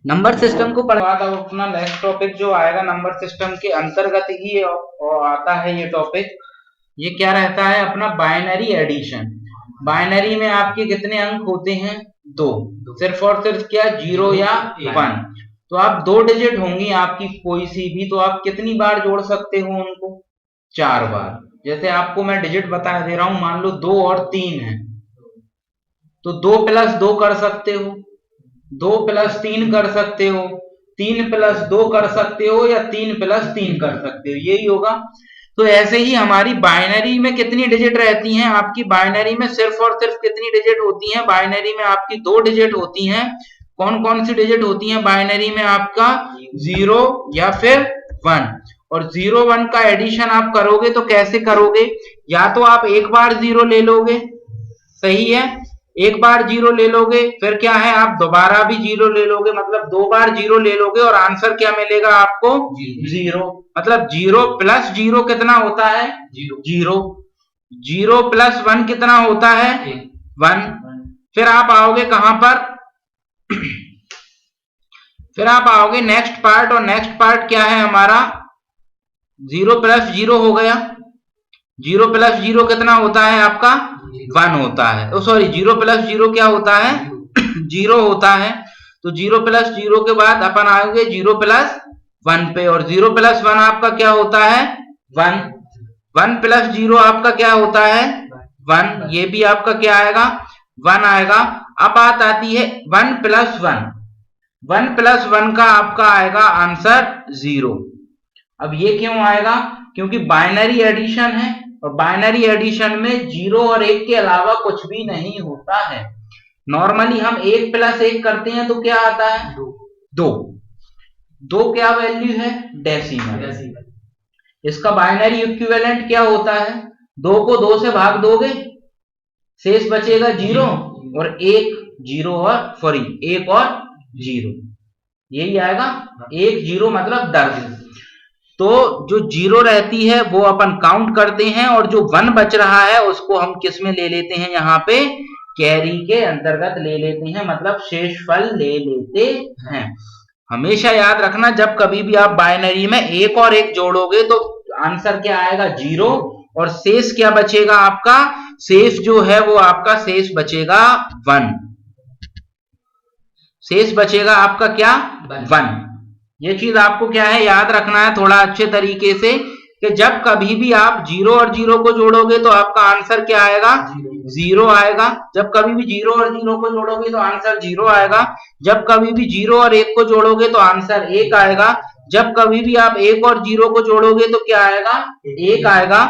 Number system को पढ़ बाद अब अपना नेक्स्ट टॉपिक जो आएगा नंबर सिस्टम के अंतर्गत ही आता है ये टॉपिक। ये क्या रहता है अपना बाइनरी एडिशन। बाइनरी में आपके कितने अंक होते हैं? दो। सिर्फ और सिर्फ क्या? 0 या 1। तो आप 2 डिजिट होंगी आपकी कोई सी भी, तो आप कितनी बार जोड़ सकते हो उनको? 4 बार। जैसे आपको मैं डिजिट बता दे रहा हूं, मान लो 2 और 3 है, तो 2 प्लस 2 कर सकते हो, 2 प्लस 3 कर सकते हो, 3 प्लस 2 कर सकते हो, या 3 प्लस 3 कर सकते हो, यही होगा। तो ऐसे ही हमारी बाइनरी में कितनी डिजिट रहती हैं? आपकी बाइनरी में सिर्फ और सिर्फ कितनी डिजिट होती हैं? बाइनरी में आपकी 2 डिजिट होती हैं। कौन कौन सी डिजिट होती हैं बाइनरी में? आपका 0 या फिर 1। और 0 1 का एडिशन आप करोगे तो कैसे करोगे? या तो आप एक बार 0 ले लोगे, सही है, एक बार 0 ले लोगे, फिर क्या है आप दोबारा भी 0 ले लोगे, मतलब 2 बार 0 ले लोगे और आंसर क्या मिलेगा आपको? 0। मतलब 0 प्लस 0 कितना होता है? 0। 0 प्लस 1 कितना होता है? 1। फिर आप आओगे कहां पर? फिर आप आओगे नेक्स्ट पार्ट, और नेक्स्ट पार्ट क्या है हमारा? 0 प्लस 0 हो गया। 0 प्लस 0 कितना होता है आपका? 1 होता है। सॉरी, 0 प्लस 0 क्या होता है? 0 होता है। तो 0 प्लस 0 के बाद अपन आएंगे 0 प्लस 1 पे, और 0 प्लस 1 आपका क्या होता है? 1। 1 प्लस 0 आपका क्या होता है? 1। ये भी आपका क्या आएगा? 1 आएगा। अब बात आती है 1 प्लस 1। 1 प्लस 1 का आपका आएगा आंसर 0। अब ये क्यों आएगा? क्योंकि बाइनरी एडिशन है, और बाइनरी एडिशन में 0 और 1 के अलावा कुछ भी नहीं होता है। नॉर्मली हम 1 प्लस 1 करते हैं तो क्या आता है? 2। 2 क्या वैल्यू है? डेसिमल। इसका बाइनरी इक्विवेलेंट क्या होता है? 2 को 2 से भाग दोगे, शेष बचेगा 0, और 1 0 और सॉरी 1 और 0, यही आएगा। 1 0 मतलब 10। तो जो 0 रहती है वो अपन काउंट करते हैं, और जो 1 बच रहा है उसको हम किस में ले लेते हैं? यहाँ पे कैरी के अंतर्गत ले लेते हैं, मतलब शेषफल ले लेते हैं। हमेशा याद रखना, जब कभी भी आप बाइनरी में 1 और 1 जोड़ोगे तो आंसर क्या आएगा? 0। और शेष क्या बचेगा आपका? शेष जो है वो आपका शेष बचेगा 1। शेष बचेगा आपका क्या? 1। ये चीज आपको क्या है याद रखना है थोड़ा अच्छे तरीके से, कि जब कभी भी आप 0 और 0 को जोड़ोगे तो आपका आंसर क्या आएगा? 0 आएगा। जब कभी भी 0 और 0 को जोड़ोगे तो आंसर 0 आएगा। जब कभी भी 0 और 1 को जोड़ोगे तो आंसर 1 आएगा। जब कभी भी आप 1 और 0 को जोड़ोगे तो क्या आएगा? 1 आएगा।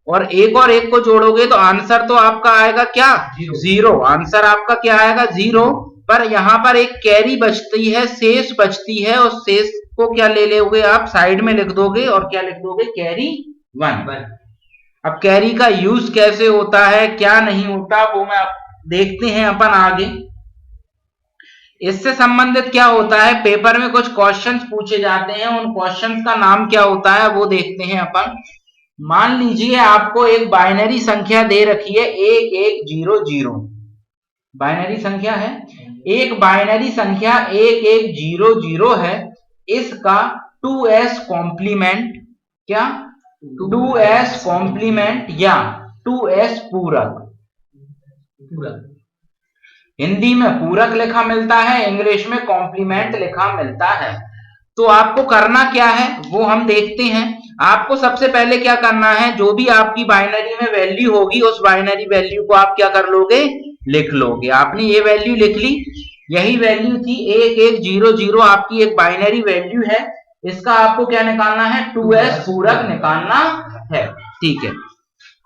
और 1 और 1 को जोड़ोगे तो आंसर तो आपका आएगा क्या? 0। आंसर आपका क्या आएगा? 0। पर यहाँ पर एक कैरी बचती है, शेष बचती है, और शेष को क्या ले लोगे आप? साइड में लिख दोगे, और क्या लिख दोगे? कैरी 1। अब कैरी का यूज कैसे होता है, क्या नहीं होता, वो मैं देखते हैं अपन आगे। इससे संबंधित क्या होता है, पेपर में कुछ क्वेश्चंस पूछे जाते हैं, उन क्वेश्चंस का नाम क्या होता है वो देखते हैं अपन। मान लीजिए आपको एक बाइनरी संख्या दे रखी है 1100। बाइनरी संख्या है, एक बाइनरी संख्या 1100 है। इसका 2s कॉम्प्लीमेंट, क्या? 2s कॉम्प्लीमेंट या 2s पूरक। हिंदी में पूरक लिखा मिलता है, इंग्लिश में कॉम्प्लीमेंट लिखा मिलता है। तो आपको करना क्या है वो हम देखते हैं। आपको सबसे पहले क्या करना है, जो भी आपकी बाइनरी में वैल्यू होगी उस बाइनरी वैल्यू को आप क्या कर लोगे? लिख लोगे। आपने ये वैल्यू लिख ली, यही वैल्यू थी 1100, आपकी एक बाइनरी वैल्यू है। इसका आपको क्या निकालना है? 2s पूरक निकालना है। ठीक है,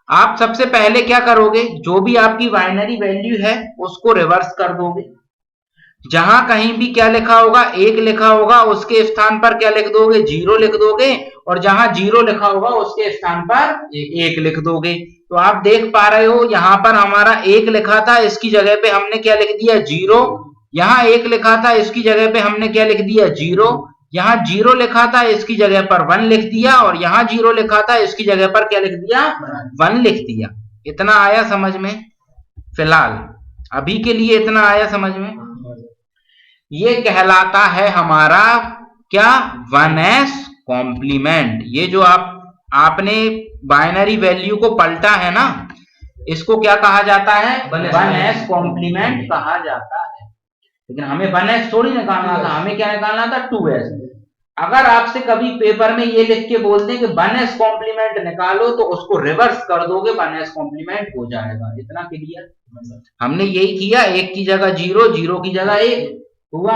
आप सबसे पहले क्या करोगे, जो भी आपकी बाइनरी वैल्यू है उसको रिवर्स कर दोगे। जहां कहीं भी क्या लिखा होगा? 1 लिखा होगा, उसके स्थान पर क्या लिख दोगे? 0 लिख दोगे। और जहां 0 लिखा होगा उसके स्थान पर 1 लिख दोगे। तो आप देख पा रहे हो यहां पर हमारा 1 लिखा था, इसकी जगह पे हमने क्या लिख दिया? 0। यहाँ 1 लिखा था, इसकी जगह पे हमने क्या लिख दिया? 0। यहाँ 0 लिखा था, इसकी जगह पर 1 लिख दिया, और यहाँ 0 लिखा था, इसकी जगह पर क्या लिख दिया? 1 लिख दिया। इतना आया समझ में? फिलहाल अभी के लिए इतना आया समझ में? ये कहलाता है हमारा क्या, 1s कॉम्प्लीमेंट। ये जो आपने बाइनरी वैल्यू को पलटा है ना, इसको क्या कहा जाता है, 1s कॉम्प्लीमेंट कहा जाता है। लेकिन हमें 1s थोड़ी निकालना था, हमें क्या निकालना था, 2s। अगर आपसे कभी पेपर में ये लिख के बोल दें कि 1s कॉम्प्लीमेंट निकालो, तो उसको रिवर्स कर दोगे, 1s कॉम्प्लीमेंट हो जाएगा। इतना क्लियर? हमने यही किया, 1 की जगह 0, 0 की जगह 1 हुआ।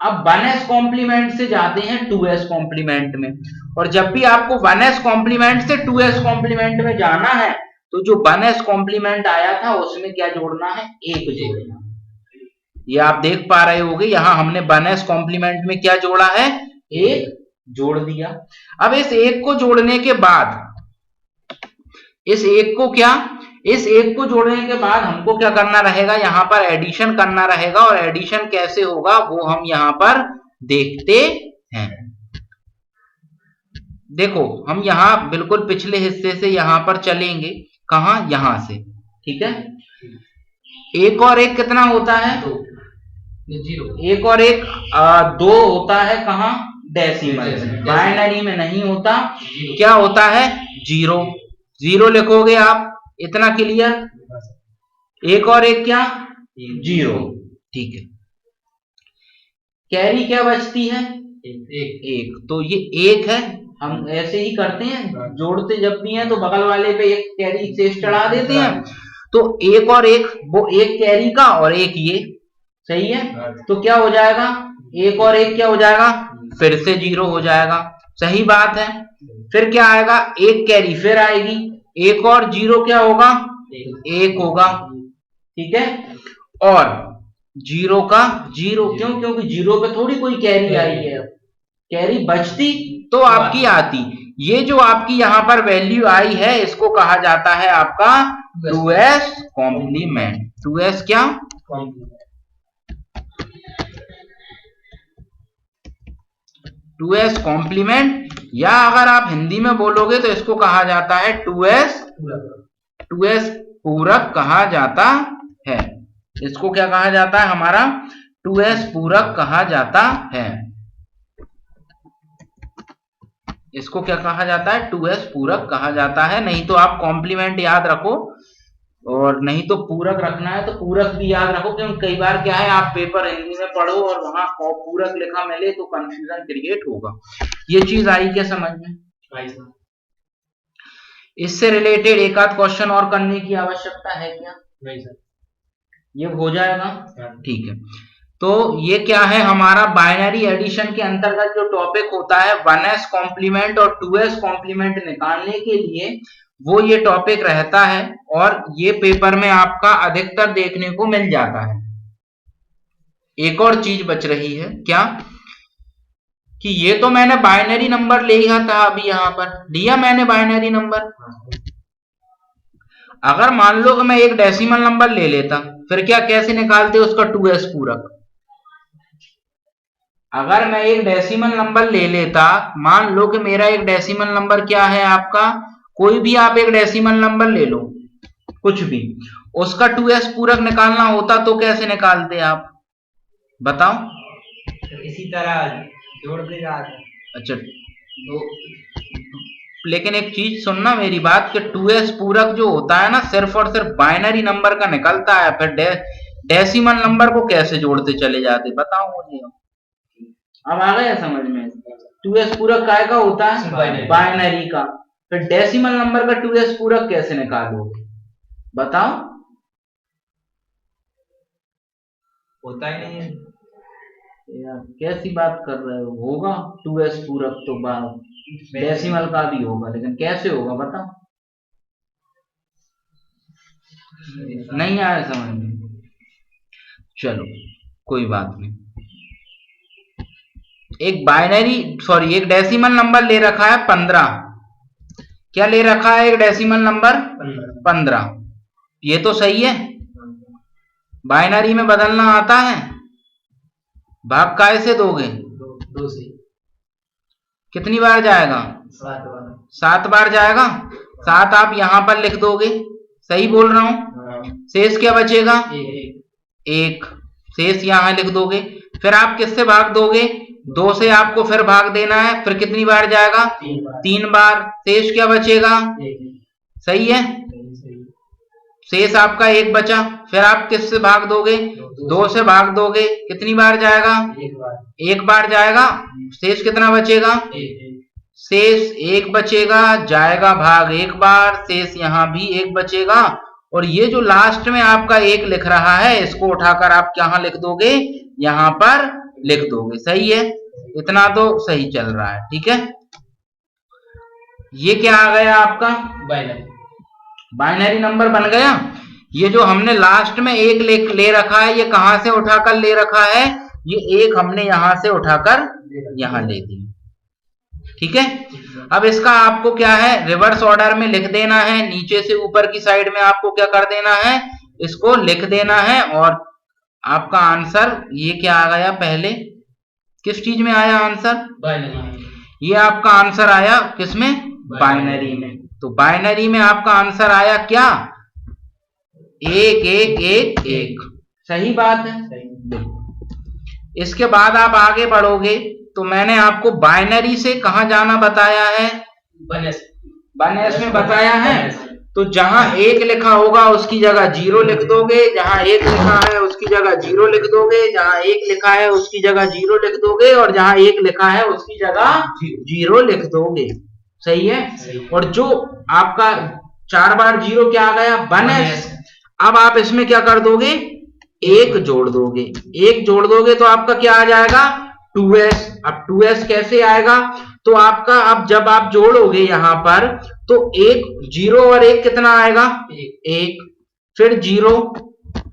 अब 1s कॉम्प्लीमेंट से जाते हैं 2s कॉम्प्लीमेंट में, और जब भी आपको 1s कॉम्प्लीमेंट से 2s कॉम्प्लीमेंट में जाना है, तो जो 1s कॉम्प्लीमेंट आया था उसमें क्या जोड़ना है, 1 जोड़ना। ये आप देख पा रहे होगे, यहां हमने 1s कॉम्प्लीमेंट में क्या जोड़ा है, 1 जोड़ दिया। अब इस 1 को जोड़ने के बाद, इस 1 को जोड़ने के बाद हमको क्या करना रहेगा, यहां पर एडिशन करना रहेगा। और एडिशन कैसे होगा वो हम यहां पर देखते हैं। देखो, हम यहां बिल्कुल पिछले हिस्से से यहां पर चलेंगे, कहां, यहां से, ठीक है। 1 और 1 कितना होता है, 0। 1 और 1 2 होता है, कहां, डेसिमल में, बाइनरी में नहीं होता। क्या होता है, 0। 0 लिखोगे आप, इतना क्लियर। 1 और 1 क्या, 0, ठीक है। कैरी क्या बचती है, 1। तो ये 1 है। हम ऐसे ही करते हैं, जोड़ते जब भी हैं तो बगल वाले पे 1 कैरी शेष चढ़ा देते हैं। तो 1 और 1, वो 1 कैरी का और 1 ये, सही है। तो क्या हो जाएगा, 1 और 1 क्या हो जाएगा, फिर से 0 हो जाएगा, सही बात है। फिर क्या आएगा, 1 कैरी फिर आएगी, 1 और 0 क्या होगा, 1 होगा, ठीक है। और 0 का 0, क्यों, क्योंकि 0 पे थोड़ी कोई कैरी आई है, कैरी बचती तो आपकी आती। ये जो आपकी यहां पर वैल्यू आई है, इसको कहा जाता है आपका 2s कॉम्प्लीमेंट। 2s क्या, 2s कॉम्प्लीमेंट, या अगर आप हिंदी में बोलोगे तो इसको कहा जाता है 2s पूरक कहा जाता है। इसको क्या कहा जाता है, हमारा 2s पूरक कहा जाता है। इसको क्या कहा जाता है, 2s पूरक कहा जाता है। नहीं तो आप कॉम्प्लीमेंट याद रखो, और नहीं तो पूरक रखना है तो पूरक भी याद रखो, क्योंकि कई बार क्या है, आप पेपर हिंदी में पढ़ो और वहां पूरक लिखा मिले तो कंफ्यूजन क्रिएट होगा। ये चीज आई क्या समझ में? इससे रिलेटेड एक आध क्वेश्चन और करने की आवश्यकता है क्या? नहीं सर, ये हो जाएगा, ठीक है। तो ये क्या है, हमारा बाइनरी एडिशन के अंतर्गत जो टॉपिक होता है 1s कॉम्प्लीमेंट और 2s कॉम्प्लीमेंट निकालने के लिए, वो ये टॉपिक रहता है। और ये पेपर में आपका अधिकतर देखने को मिल जाता है। एक और चीज बच रही है क्या, कि ये तो मैंने बाइनरी नंबर लिया था, अभी यहां पर लिया मैंने बाइनरी नंबर। अगर मान लो कि मैं एक डेसिमल नंबर ले लेता, फिर क्या, कैसे निकालते उसका 2s पूरक? अगर मैं एक डेसिमल नंबर ले लेता, मान लो कि मेरा एक डेसिमल नंबर क्या है आपका, कोई भी आप एक डेसिमल नंबर ले लो, कुछ भी, उसका 2s पूरक निकालना होता तो कैसे निकालते आप, बताओ? इसी तरह जोड़ देगा। अच्छा, तो लेकिन एक चीज सुनना मेरी बात, कि 2s पूरक जो होता है ना, सिर्फ और सिर्फ बाइनरी नंबर का निकलता है। फिर डेसिमल नंबर को कैसे जोड़ते चले जाते, बताओ मुझे। अब आ गया समझ में? 2s पूरक काय का होता है, बाइनरी का। फिर डेसिमल नंबर का 2s पूरक कैसे निकालोगे, बताओ? होता ही नहीं है यार, कैसी बात कर रहे हो, होगा 2s पूरक तो डेसिमल का भी होगा, लेकिन कैसे होगा बताओ? नहीं आया समझ में? चलो कोई बात नहीं। एक डेसिमल नंबर ले रखा है 15। क्या ले रखा है, एक डेसिमल नंबर 15। ये तो सही है। बाइनरी में बदलना आता है, भाग काय से दोगे, 2 से। कितनी बार जाएगा, 7 बार जाएगा। 7 आप यहां पर लिख दोगे, सही बोल रहा हूं? शेष क्या बचेगा, 1। शेष यहां लिख दोगे। फिर आप किससे भाग दोगे? 2 से आपको फिर भाग देना है, फिर कितनी बार जाएगा? 3 बार। शेष क्या बचेगा? सही है, शेष आपका 1 बचा। फिर आप किससे भाग दोगे? 2 से भाग दोगे, कितनी बार जाएगा? 1 बार जाएगा। शेष कितना बचेगा? शेष 1 बचेगा, जाएगा भाग 1 बार, शेष यहाँ भी 1 बचेगा। और ये जो लास्ट में आपका 1 लिख रहा है, इसको उठाकर आप कहाँ लिख दोगे? यहाँ पर लिख दोगे। सही है, इतना तो सही चल रहा है। ठीक है, ये क्या आ गया आपका? बाइनरी नंबर बन गया। ये जो हमने लास्ट में 1 ले रखा है, ये कहां से उठाकर ले रखा है? ये 1 हमने यहां से उठाकर यहां ले दिया। ठीक है, अब इसका आपको क्या है? रिवर्स ऑर्डर में लिख देना है। नीचे से ऊपर की साइड में आपको क्या कर देना है? इसको लिख देना है। और आपका आंसर ये क्या आ गया? पहले किस चीज में आया आंसर? बाइनरी। ये आपका आंसर आया किसमें? बाइनरी में। तो बाइनरी में आपका आंसर आया क्या? 1 1 1 1। सही बात है। इसके बाद आप आगे बढ़ोगे तो मैंने आपको बाइनरी से कहां जाना बताया है? 1s में बताया है। तो जहां 1 लिखा होगा उसकी जगह 0 लिख दोगे, जहां 1 लिखा है उसकी जगह 0 लिख दोगे, जहां 1 लिखा है उसकी जगह 0 लिख दोगे, और जहां 1 लिखा है उसकी जगह 0 लिख दोगे। सही है। और जो आपका 4 बार 0 क्या आ गया? 1s। अब आप इसमें क्या कर दोगे? 1 जोड़ दोगे। 1 जोड़ दोगे तो आपका क्या आ जाएगा? 2s। अब 2s कैसे आएगा? तो आपका अब जब आप जोड़ोगे यहां पर तो 1 0 और 1 कितना आएगा? 1। फिर 0,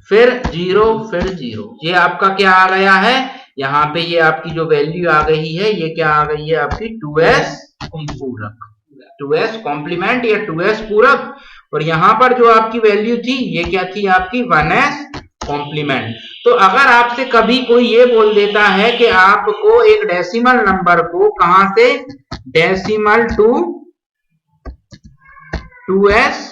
फिर 0, फिर 0। ये आपका क्या आ गया है? यहाँ पे ये आपकी जो वैल्यू आ गई है, ये क्या आ गई है आपकी? 2s पूरक, 2s कॉम्प्लीमेंट या 2s पूरक। और यहां पर जो आपकी वैल्यू थी, ये क्या थी आपकी? 1s complement. तो अगर आपसे कभी कोई ये बोल देता है कि आपको एक डेसिमल नंबर को कहां से? Decimal to 2s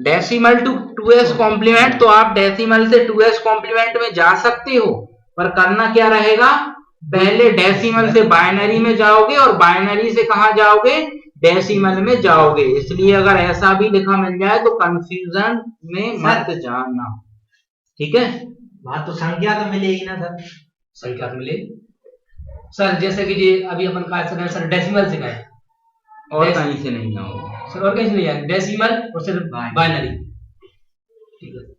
decimal to 2s complement, तो आप डेसिमल से 2s कॉम्प्लीमेंट में जा सकते हो, पर करना क्या रहेगा? पहले डेसिमल से बाइनरी में जाओगे और बाइनरी से कहां जाओगे? डेसिमल में जाओगे। इसलिए अगर ऐसा भी लिखा मिल जाए तो कंफ्यूजन में मत जाना। ठीक है, वहां तो संख्या तो मिलेगी ना सर? संख्या तो मिलेगी सर। जैसे कि जी अभी अपन का सर डेसिमल से गए और कहीं से नहीं आओगे सर, और कहीं से नहीं आएगा। डेसिमल और सिर्फ बाइनरी।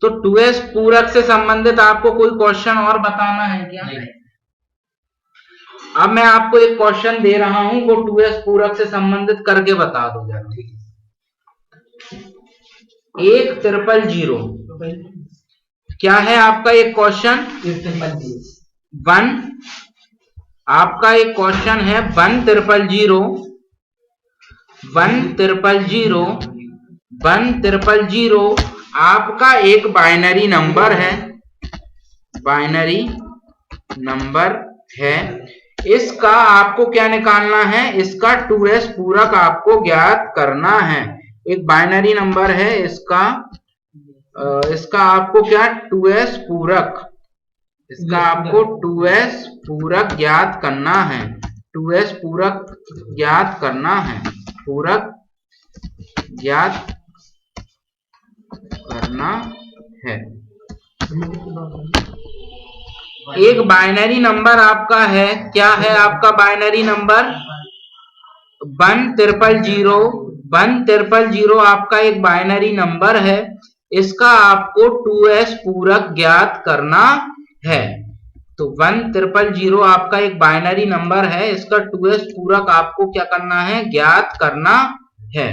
तो 2s पूरक से संबंधित आपको कोई क्वेश्चन और बताना है क्या? नहीं। अब मैं आपको एक क्वेश्चन दे रहा हूं, वो 2s पूरक से संबंधित करके बता दो जरा। 1 ट्रिपल 0 क्या है आपका एक क्वेश्चन? 1 आपका एक क्वेश्चन है 1 ट्रिपल 0 1 ट्रिपल 0 1 ट्रिपल 0 आपका एक बाइनरी नंबर है, बाइनरी नंबर है। इसका आपको क्या निकालना है? इसका 2s पूरक आपको ज्ञात करना है। एक बाइनरी नंबर है, इसका आपको क्या? 2s पूरक, इसका आपको 2s पूरक ज्ञात करना है। 2s पूरक ज्ञात करना है, पूरक ज्ञात करना है। एक बाइनरी नंबर आपका है, क्या है आपका बाइनरी नंबर? 1 ट्रिपल 0 1 ट्रिपल 0 आपका एक बाइनरी नंबर है। इसका आपको 2s पूरक ज्ञात करना है। तो 1 ट्रिपल 0 आपका एक बाइनरी नंबर है, इसका 2s पूरक आपको क्या करना है? ज्ञात करना है।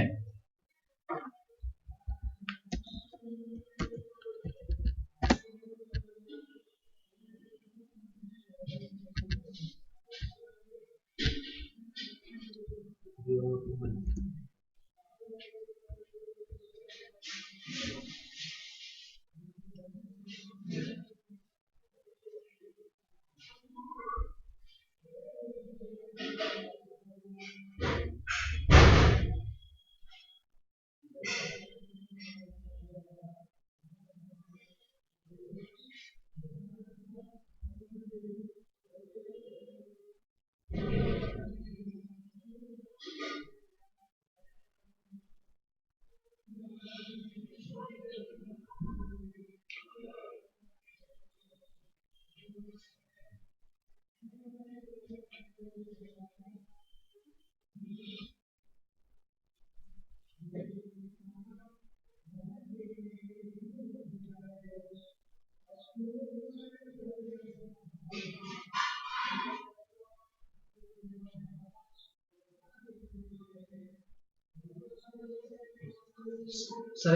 सर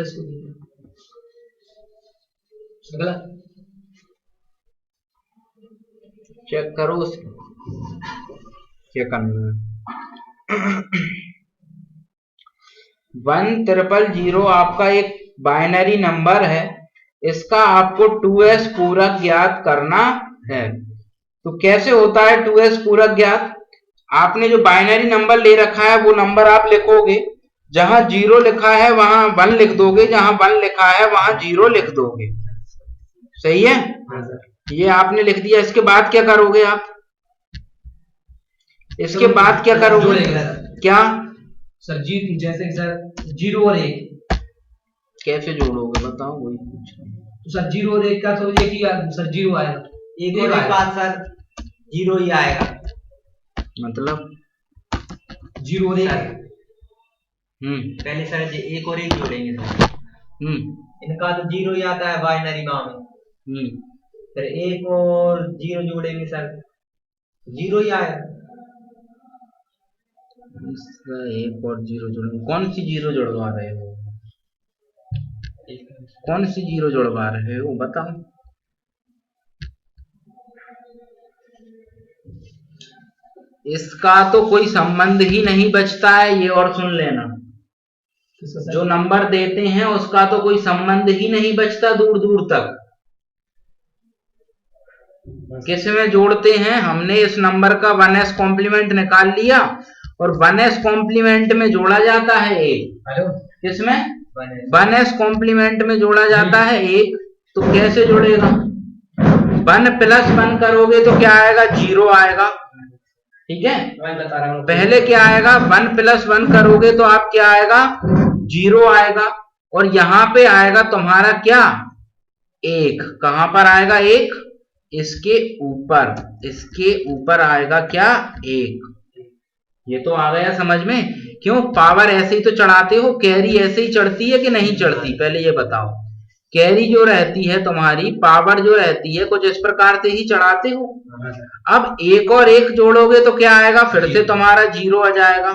इसको गलत चेक करो क्या करना है। 10000 आपका एक बाइनरी नंबर है, इसका आपको 2s पूरक ज्ञात करना है। तो कैसे होता है 2s पूरक ज्ञात? आपने जो बाइनरी नंबर ले रखा है वो नंबर आप लिखोगे, जहां 0 लिखा है वहां 1 लिख दोगे, जहां 1 लिखा है वहां 0 लिख दोगे। सही है? ये आपने लिख दिया। इसके बाद क्या करोगे आप? इसके बाद क्या करोगे? क्या सर जी, जैसे कि सर 0 और 1 कैसे जोड़ोगे बताओ, वही पूछ रहा हूं। तो सर 0 और 1 का तो एक ही सर 0 आएगा, एक और एक बात सर 0 ही आएगा, मतलब 0 और 1 पहले सर एक और एक जोड़ेंगे सर। इनका तो 0 ही आता है बाइनरी में। फिर 1 और 0 जोड़ेंगे सर, 0 ही आएगा। एक और 0 जोड़ेंगे। कौन सी 0 जोड़वा रहे हो? कौन सी 0 जोड़वा रहे हो बताओ। इसका तो कोई संबंध ही नहीं बचता है, ये और सुन लेना। जो नंबर देते हैं उसका तो कोई संबंध ही नहीं बचता दूर दूर तक। किस में जोड़ते हैं? हमने इस नंबर का 1s कॉम्प्लीमेंट निकाल लिया और 1s कॉम्प्लीमेंट में जोड़ा जाता है 1। किसमें? 1s कॉम्प्लीमेंट में जोड़ा जाता है 1। तो कैसे जोड़ेगा? 1 + 1 करोगे तो क्या आएगा? 0 आएगा। ठीक है, पहले क्या आएगा? 1 + 1 करोगे तो आप क्या आएगा? 0 आएगा। और यहां पे आएगा तुम्हारा क्या? 1। कहां पर आएगा 1? इसके ऊपर आएगा क्या? 1। ये तो आ गया समझ में। क्यों? पावर ऐसे ही तो चढ़ाते हो, कैरी ऐसे ही चढ़ती है कि नहीं चढ़ती? पहले ये बताओ। कैरी जो रहती है तुम्हारी, पावर जो रहती है, कुछ इस प्रकार से ही चढ़ाते हो। अब 1 और 1 जोड़ोगे तो क्या आएगा? फिर से तुम्हारा 0 आ जाएगा।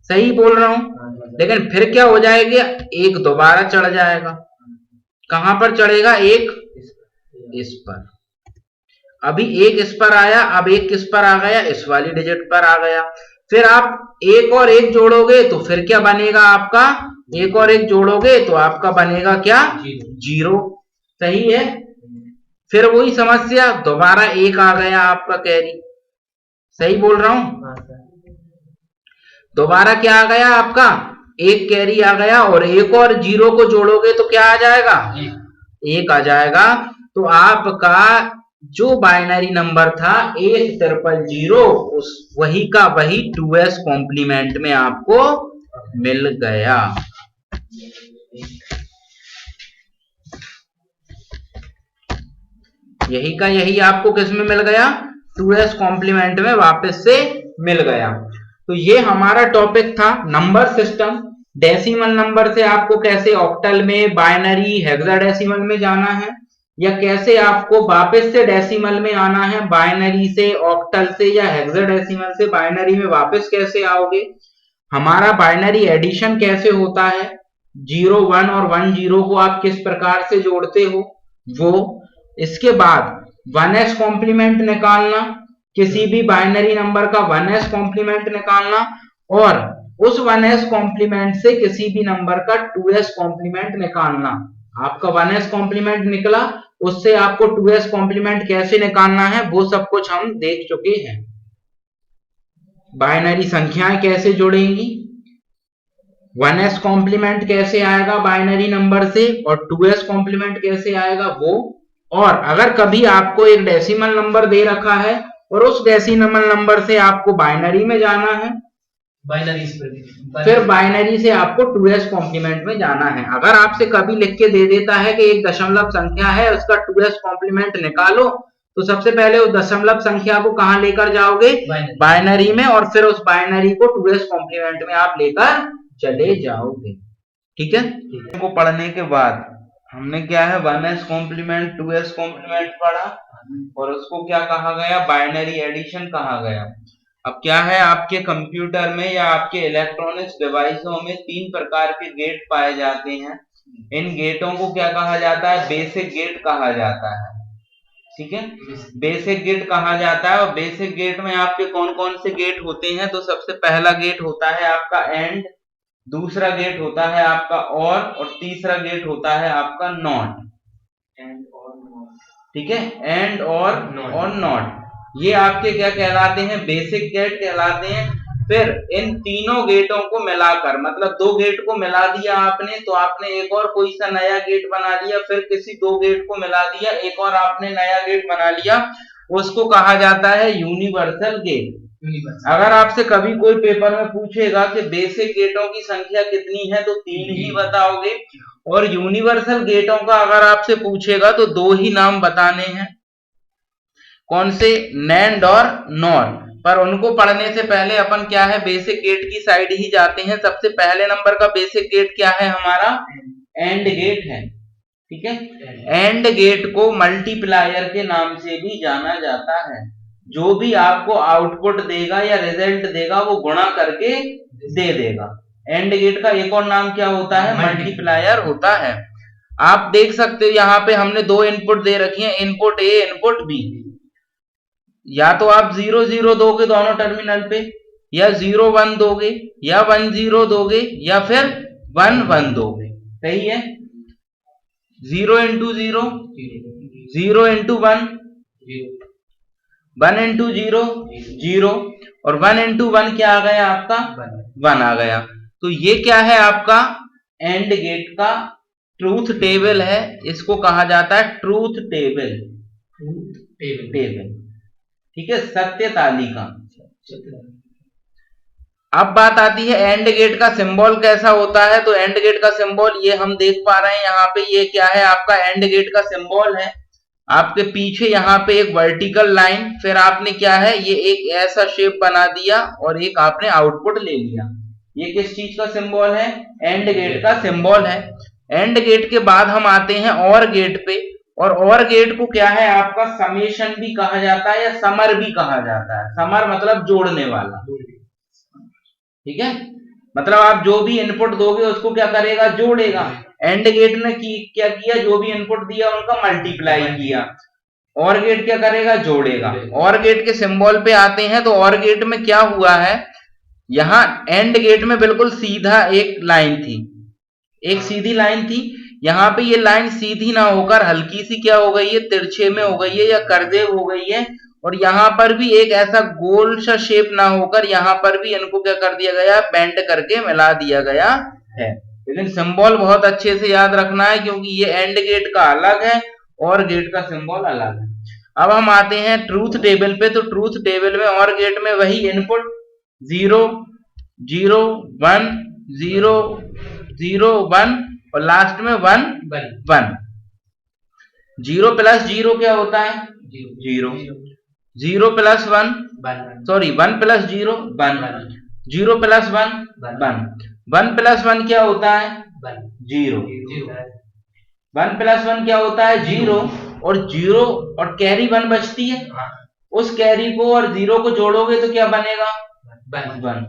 सही बोल रहा हूं? लेकिन फिर क्या हो जाएगा? 1 दोबारा चढ़ जाएगा। कहां पर चढ़ेगा? 1 इस पर। अभी 1 इस पर आया, अब 1 किस पर आ गया? इस वाली डिजिट पर आ गया। फिर आप 1 और 1 जोड़ोगे तो फिर क्या बनेगा आपका? 1 और 1 जोड़ोगे तो आपका बनेगा क्या? 0। सही है? फिर वही समस्या, दोबारा 1 आ गया आपका कैरी। सही बोल रहा हूं? दोबारा क्या आ गया आपका? 1 कैरी आ गया और 1 और 0 को जोड़ोगे तो क्या आ जाएगा? 1 आ जाएगा। तो आपका जो बाइनरी नंबर था 1000 उस वही का वही 2s कॉम्प्लीमेंट में आपको मिल गया। यही का यही आपको किस में मिल गया? 2s कॉम्प्लीमेंट में वापस से मिल गया। तो ये हमारा टॉपिक था नंबर सिस्टम। डेसिमल नंबर से आपको कैसे ऑक्टल में, बाइनरी, हेक्साडेसिमल में जाना है, या कैसे आपको वापस से डेसिमल में आना है, बाइनरी से ऑक्टल से या हेक्साडेसिमल से बाइनरी में वापस कैसे आओगे, हमारा बाइनरी एडिशन कैसे होता है, 0 1 और 1 0 को आप किस प्रकार से जोड़ते हो वो, इसके बाद 1s कॉम्प्लीमेंट निकालना, किसी भी बाइनरी नंबर का 1s कॉम्प्लीमेंट निकालना, और उस 1s कॉम्प्लीमेंट से किसी भी नंबर का 2s कॉम्प्लीमेंट निकालना। आपका 1s कॉम्प्लीमेंट निकला, उससे आपको 2s कॉम्प्लीमेंट कैसे निकालना है वो सब कुछ हम देख चुके हैं। बाइनरी संख्याएं कैसे जुड़ेंगी, 1s कॉम्प्लीमेंट कैसे आएगा बाइनरी नंबर से, और 2s कॉम्प्लीमेंट कैसे आएगा वो। और अगर कभी आपको एक डेसिमल नंबर दे रखा है और उस डेसिमल नंबर से आपको बाइनरी में जाना है, फिर बाइनरी से आपको 2s कॉम्प्लीमेंट में जाना है। अगर आपसे कभी लिख के दे देता है कि एक दशमलव संख्या है उसका 2s कॉम्प्लीमेंट निकालो, तो सबसे पहले उस दशमलव संख्या को कहां लेकर जाओगे? बाइनरी में, और फिर उस बाइनरी को 2s कॉम्प्लीमेंट में आप लेकर चले जाओगे। ठीक है? को पढ़ने के बाद हमने क्या है 1s कॉम्प्लीमेंट 2s कॉम्प्लीमेंट पढ़ा और उसको क्या कहा गया, बाइनरी एडिशन कहा गया। अब क्या है, आपके कंप्यूटर में या आपके इलेक्ट्रॉनिक्स डिवाइसों में 3 प्रकार के गेट पाए जाते हैं। इन गेटों को क्या कहा जाता है, बेसिक गेट कहा जाता है। ठीक है, बेसिक गेट कहा जाता है। और बेसिक गेट में आपके कौन कौन से गेट होते हैं, तो सबसे पहला गेट होता है आपका एंड, दूसरा गेट होता है आपका और तीसरा गेट होता है आपका नॉट। ठीक है, एंड और नॉट, ये आपके क्या कहलाते हैं, बेसिक गेट कहलाते हैं। फिर इन तीनों गेटों को मिलाकर, मतलब 2 गेट को मिला दिया आपने तो आपने एक और कोई सा नया गेट बना लिया, फिर किसी 2 गेट को मिला दिया एक और आपने नया गेट बना लिया, उसको कहा जाता है यूनिवर्सल गेट। अगर आपसे कभी कोई पेपर में पूछेगा कि बेसिक गेटों की संख्या कितनी है तो 3 ही बताओगे, और यूनिवर्सल गेटों का अगर आपसे पूछेगा तो 2 ही नाम बताने हैं। कौन से, नैंड और नॉर। पर उनको पढ़ने से पहले अपन क्या है, बेसिक गेट की साइड ही जाते हैं। सबसे पहले नंबर का बेसिक गेट क्या है हमारा, एंड गेट है। ठीक है, एंड गेट को मल्टीप्लायर के नाम से भी जाना जाता है। जो भी आपको आउटपुट देगा या रिजल्ट देगा वो गुणा करके दे देगा। एंड गेट का एक और नाम क्या होता है, मल्टीप्लायर होता है। आप देख सकते हो यहाँ पे हमने 2 इनपुट दे रखी है, इनपुट ए इनपुट बी। या तो आप 0 0 दोगे दोनों टर्मिनल पे, या 0 1 दोगे, या 1 0 दोगे, या फिर 1 1 दोगे। सही है, 0 into 0, 0 into 1, 1 into 0, 0, और 1 into 1 क्या आ गया आपका, 1 आ गया। तो ये क्या है आपका एंड गेट का ट्रूथ टेबल है, इसको कहा जाता है ट्रूथ टेबल। ठीक है, सत्य तालिका। अब बात आती है एंड गेट का सिंबल कैसा होता है। तो एंड गेट का सिंबल ये हम देख पा रहे हैं यहाँ पे, ये क्या है आपका एंड गेट का सिंबल है। आपके पीछे यहाँ पे एक वर्टिकल लाइन, फिर आपने क्या है ये एक ऐसा शेप बना दिया और एक आपने आउटपुट ले लिया। ये किस चीज का सिंबल है, एंड गेट का सिंबल है। एंड गेट के बाद हम आते हैं और गेट पे, और गेट को क्या है आपका समेशन भी कहा जाता है या समर भी कहा जाता है। समर मतलब जोड़ने वाला। ठीक है, मतलब आप जो भी इनपुट दोगे उसको क्या करेगा, जोड़ेगा। एंड गेट ने क्या किया, जो भी इनपुट दिया उनका मल्टीप्लाई किया। और गेट क्या करेगा, जोड़ेगा। और गेट के सिंबल पे आते हैं, तो और गेट में क्या हुआ है, यहाँ एंड गेट में बिल्कुल सीधा एक लाइन थी, एक सीधी लाइन थी। यहाँ पे ये लाइन सीधी ना होकर हल्की सी क्या हो गई है, तिरछे में हो गई है या कर्वेव हो गई है। और यहाँ पर भी एक ऐसा गोल सा शेप ना होकर यहाँ पर भी इनको क्या कर दिया गया, बेंड करके मिला दिया गया है। लेकिन सिंबल बहुत अच्छे से याद रखना है, क्योंकि ये एंड गेट का अलग है और गेट का सिंबल अलग है। अब हम आते हैं ट्रूथ टेबल पे। तो ट्रूथ टेबल में और गेट में वही इनपुट 0 0 1 0 0 1 और लास्ट में 1 1। 0 प्लस 0 क्या होता है, 0। 0 plus 1, sorry 1 plus 0 1, 0 plus 1 1, 1 plus 1 क्या होता है, 0। 1 प्लस 1 क्या होता है, 0। और 0 और कैरी 1 बचती है, उस कैरी को और 0 को जोड़ोगे तो क्या बनेगा, 1।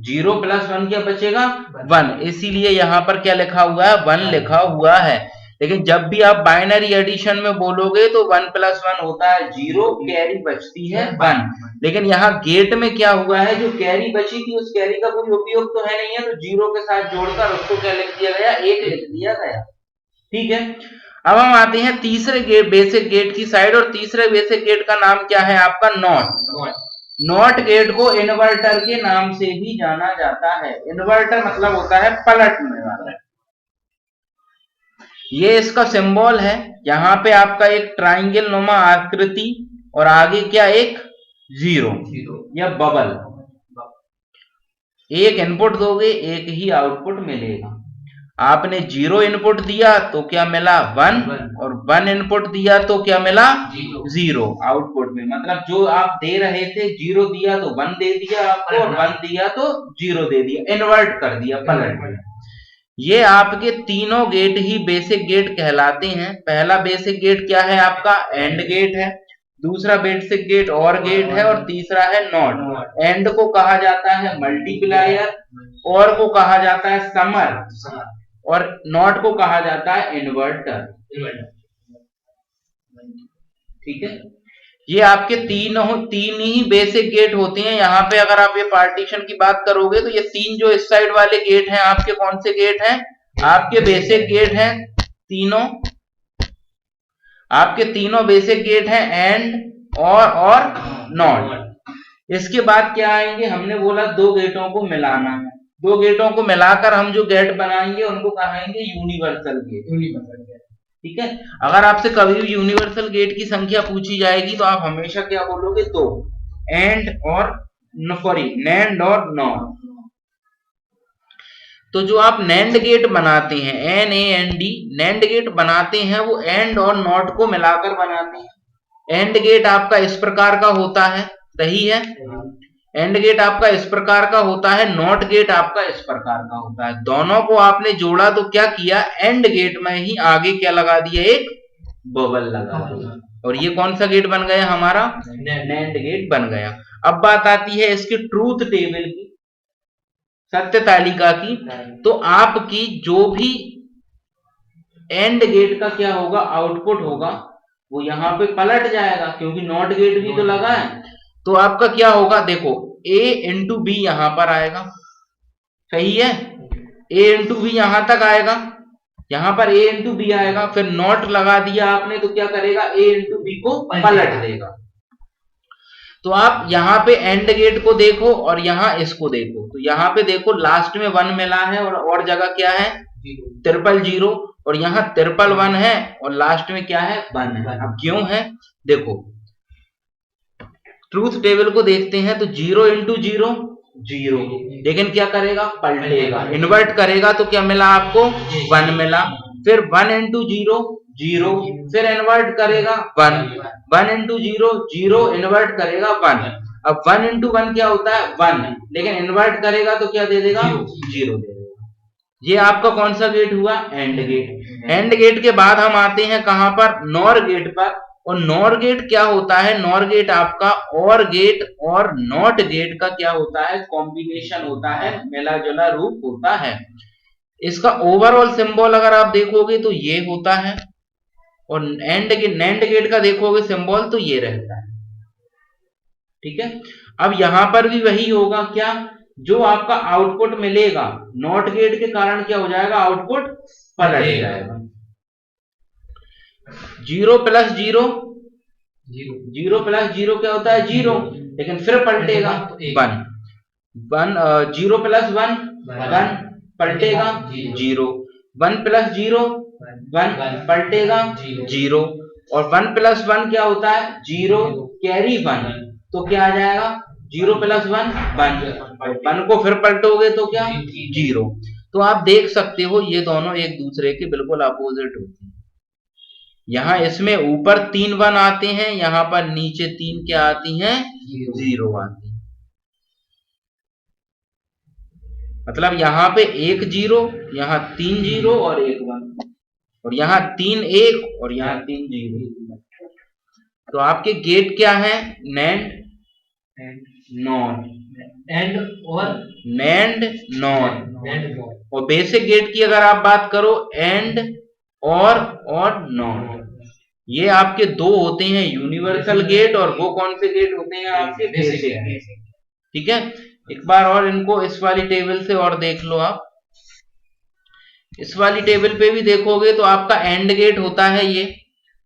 0 प्लस 1 क्या बचेगा, 1। इसीलिए यहाँ पर क्या लिखा हुआ है, 1 लिखा हुआ है। लेकिन जब भी आप बाइनरी एडिशन में बोलोगे तो 1 प्लस 1 होता है 0, कैरी बचती है 1। लेकिन यहाँ गेट में क्या हुआ है, जो कैरी बची थी उस कैरी का कोई उपयोग तो है नहीं है, तो 0 के साथ जोड़कर उसको क्या लिख दिया गया, 1 लिख दिया गया। ठीक है, अब हम आते हैं तीसरे गेट, बेसिक गेट की साइड। और तीसरे बेसिक गेट का नाम क्या है आपका, नॉट। नॉट गेट को इन्वर्टर के नाम से भी जाना जाता है। इन्वर्टर मतलब होता है पलटने वाला। ये इसका सिंबल है, यहाँ पे आपका एक ट्राइंगल नुमा आकृति और आगे क्या, एक 0 या बबल। एक इनपुट दोगे एक ही आउटपुट मिलेगा। आपने 0 इनपुट दिया तो क्या मिला, 1, और 1 इनपुट दिया तो क्या मिला, 0 आउटपुट में। मतलब जो आप दे रहे थे, 0 दिया तो 1 दे दिया आपको, और 1 दिया तो 0 दे दिया, इन्वर्ट कर दिया, पलट दिया। ये आपके तीनों गेट ही बेसिक गेट कहलाते हैं। पहला बेसिक गेट क्या है आपका? एंड गेट है। दूसरा बेसिक गेट और गेट है और तीसरा है नॉट। एंड को कहा जाता है मल्टीप्लायर, और को कहा जाता है समर, और नॉट को कहा जाता है इन्वर्टर। ठीक है, ये आपके तीन ही बेसिक गेट होते हैं। यहाँ पे अगर आप ये पार्टीशन की बात करोगे तो ये तीन जो इस साइड वाले गेट हैं आपके कौन से गेट हैं? आपके बेसिक गेट हैं तीनों। आपके तीनों बेसिक गेट हैं एंड और नॉट। इसके बाद क्या आएंगे? हमने बोला दो गेटों को मिलाना है। दो गेटों को मिलाकर हम जो गेट बनाएंगे उनको कहेंगे यूनिवर्सल गेट। ठीक है, अगर आपसे कभी भी यूनिवर्सल गेट की संख्या पूछी जाएगी तो आप हमेशा क्या बोलोगे? दो। एंड और सॉरी नैंड और नॉट। तो जो आप नैंड गेट बनाते हैं, NAND नैंड गेट बनाते हैं, वो एंड और नॉट को मिलाकर बनाते हैं। एंड गेट आपका इस प्रकार का होता है, सही है? एंड गेट आपका इस प्रकार का होता है, नॉट गेट आपका इस प्रकार का होता है। दोनों को आपने जोड़ा तो क्या किया? एंड गेट में ही आगे क्या लगा दिया? एक बबल लगा दिया, और ये कौन सा गेट बन गया हमारा? नैंड गेट बन गया। अब बात आती है इसकी ट्रूथ टेबल की, सत्य तालिका की। तो आपकी जो भी एंड गेट का क्या होगा? आउटपुट होगा, वो यहाँ पे पलट जाएगा क्योंकि नॉट गेट भी तो लगा है। तो आपका क्या होगा? देखो A इंटू बी यहां पर आएगा, सही है? A इंटू बी यहां तक आएगा, यहां पर A इंटू बी आएगा, फिर नॉट लगा दिया आपने तो क्या करेगा? A इंटू बी को पलट देगा। तो आप यहाँ पे एंड गेट को देखो और यहाँ इसको देखो, तो यहाँ पे देखो लास्ट में 1 मिला है और जगह क्या है? 000, और यहाँ 1 है और लास्ट में क्या है? 1 है। अब क्यों है? देखो ट्रूथ टेबल को देखते हैं तो 0 इंटू 0 0, लेकिन क्या करेगा? पलटेगा, इन्वर्ट करेगा तो क्या मिला आपको? 1 मिला। फिर 1 इंटू 0 0, फिर इन्वर्ट करेगा 1, 1 इंटू 0 0, इन्वर्ट करेगा 1। अब 1 इंटू 1 क्या होता है? 1, लेकिन इन्वर्ट करेगा तो क्या दे देगा? 0 दे देगा। ये आपका कौन सा गेट हुआ? And gate. एंड गेट के बाद हम आते हैं कहां पर? नॉर गेट पर। और नॉर गेट क्या होता है? नॉर गेट आपका और गेट और नॉट गेट का क्या होता है? कॉम्बिनेशन होता है, मिला जुला रूप होता है। इसका ओवरऑल सिंबल अगर आप देखोगे तो ये होता है, और नैंड गेट का देखोगे सिंबल तो ये रहता है। ठीक है, अब यहां पर भी वही होगा, क्या? जो आपका आउटपुट मिलेगा नॉट गेट के कारण क्या हो जाएगा? आउटपुट पलट जाएगा। 0 प्लस 0 0 प्लस 0 क्या होता है? 0, लेकिन फिर पलटेगा 1। 0 प्लस 1 1, पलटेगा 0। 1 प्लस 0 1, पलटेगा 0। और 1 प्लस 1 क्या होता है? 0 कैरी 1, तो क्या आ जाएगा? 0 प्लस 1 1, और 1 को फिर पलटोगे तो क्या? 0। तो आप देख सकते हो ये दोनों एक दूसरे के बिल्कुल अपोजिट होते हैं। यहाँ इसमें ऊपर 3 1 आते हैं, यहाँ पर नीचे 3 क्या आती हैं? 0 आती हैं। मतलब यहाँ पे 1 0, यहाँ 3 0 और 1 1, और यहाँ 3 1 और यहाँ 3 0। तो आपके गेट क्या है? नैंड नॉट, एंड और नैंड नॉट। और बेसिक गेट की अगर आप बात करो, एंड और नॉट। ये आपके दो होते हैं, यूनिवर्सल गेट, और वो कौन से गेट होते हैं? आपके बेसिक गेट। ठीक है, एक बार और इनको इस वाली टेबल से और देख लो आप। इस वाली टेबल पे भी देखोगे तो आपका एंड गेट होता है, ये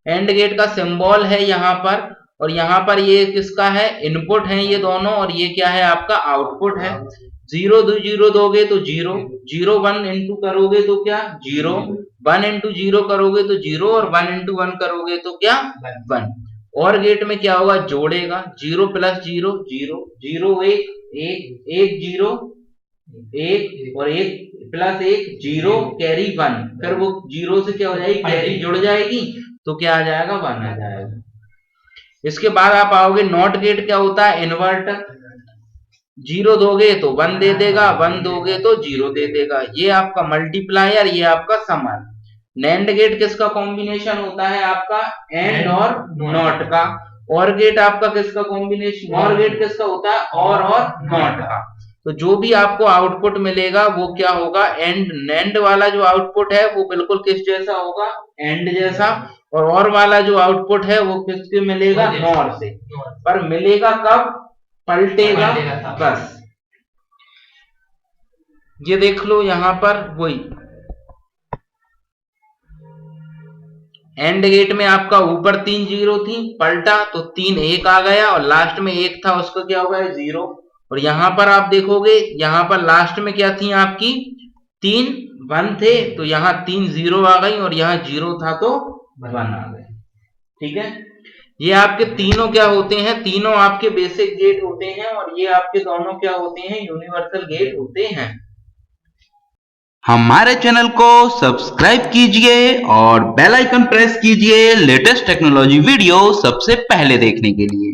एंड गेट का सिंबल है यहाँ पर, और यहाँ पर ये किसका है? इनपुट है ये दोनों, और ये क्या है? आपका आउटपुट है। 0 0 दोगे तो 0, 0 1 इंटू करोगे तो क्या? 0, 1 इंटू 0 करोगे तो 0, और 1 इंटू 1 करोगे तो क्या? 1। और गेट में क्या होगा? जोड़ेगा, 0 प्लस 0 0, 0 1 1 1 0 1, और 1 प्लस 1 0 कैरी 1, फिर वो 0 से क्या हो जाएगी? कैरी जुड़ जाएगी, तो क्या आ जाएगा? 1 आ जाएगा। इसके बाद आप आओगे नॉट गेट, क्या होता है? इन्वर्टर। 0 दोगे तो 1 दे देगा, 1 दोगे तो 0 दे देगा। ये आपका मल्टीप्लायर, ये आपका समर। नैंड गेट किसका कॉम्बिनेशन होता है आपका? एंड और नॉट का। और गेट आपका किसका कॉम्बिनेशन? और गेट किसका होता है? और नॉट का। तो जो भी आपको आउटपुट मिलेगा वो क्या होगा? एंड नैंड वाला जो आउटपुट है वो बिल्कुल किस जैसा होगा? एंड जैसा। और वाला जो आउटपुट है वो किसके मिलेगा? नॉर से। पर मिलेगा कब? पलटेगा बस। ये देख लो यहां पर वही एंड गेट में आपका ऊपर 3 0 थी, पलटा तो 3 1 आ गया और लास्ट में 1 था, उसका क्या हो गया? 0। और यहां पर आप देखोगे यहां पर लास्ट में क्या थी आपकी? 3 1 थे, तो यहाँ 3 0 आ गई और यहाँ 0 था तो 1 आ गए। ठीक है, ये आपके तीनों क्या होते हैं? तीनों आपके बेसिक गेट होते हैं और ये आपके दोनों क्या होते हैं? यूनिवर्सल गेट होते हैं। हमारे चैनल को सब्सक्राइब कीजिए और बेल आइकन प्रेस कीजिए लेटेस्ट टेक्नोलॉजी वीडियो सबसे पहले देखने के लिए।